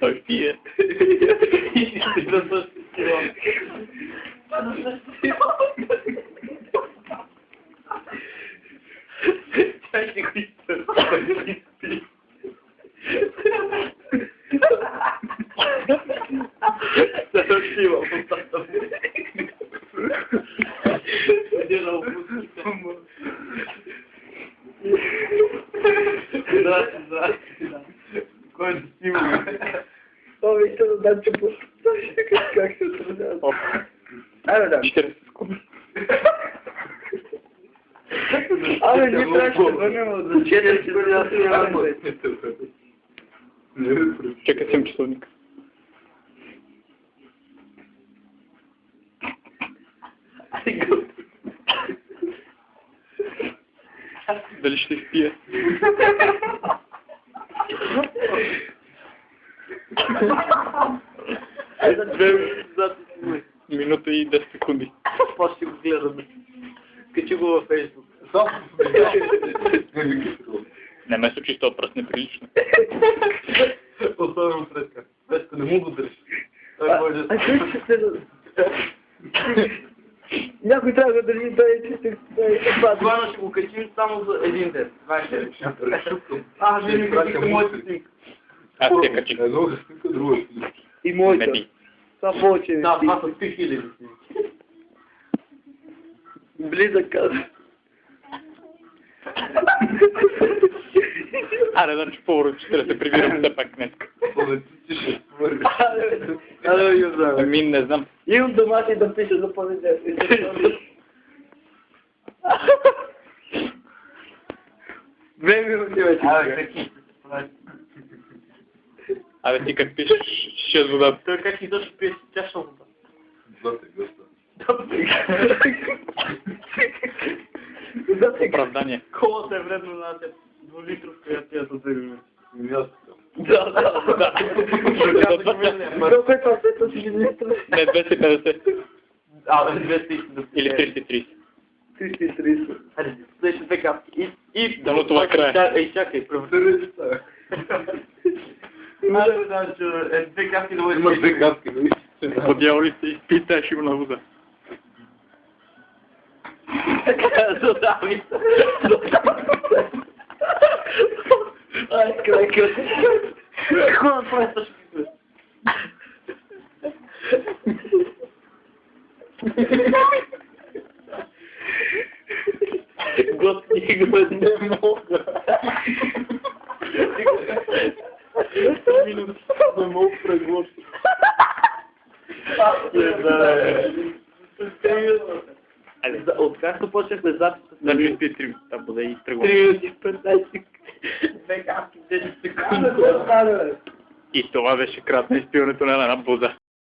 Той пие. И да съществува. Тя ще го изпи. Да същива в устата му. Иде да опустите. Здрасти. Кой да снимаме? Това ми ще да дам, че как се отразява. Айде да. 40 секунди. Абе, ние трябваше да върнем от 4 секунди, аз се нямам. Чакай съм часовник. Дали ще изпие? Минута и 10 секунди. После ще го гледаме. Качи го във Фейсбук. Не ме случи, това просто неприлично. Особено Фредка. Фредка не му го държи. А кой ще се... Някой трябва да държи да е чистик. Това ще го качим само за един ден. Това ще решим. Вие ми качихте моята снимка. Аз те качих. Едно за снимка, друго за снимка. И моята. Меди. Това повече не Да, си. това са 3000 снимки. Близък каза. Аре, значи по-връчи, да се прибирам все пак днес. Абе, го знам. Ами, не знам. Имам домашни да пиша за понеделник. Две минути вече. Абе, ти как пишеш, ще вода. Той как и точно пие тяща вода. Оправдание. Колата е вредно на теб. 2 литровка я пия за 2 минути. Да. Колко е това след си литра? Не, 250. 230. Или 330. 330. Хайде, следващите 2 капки. И Дано това края. Ей, чакай, превърни се. Аз не знам, че 2 капки да бъде. Има 2 капки, наистина. По дяволи се изпита, ще го навуза. Задави се. Ай, крайка. Какво направиш да шпитваш? Господи, го не мога. Минути да мога преглъща. От как започнахме записа? Значи изпие 3 минути, да бъде и тръгвам. 3 минути 15 секунди. 2 капки 10 секунди. И това беше крат на изпиването на една буза.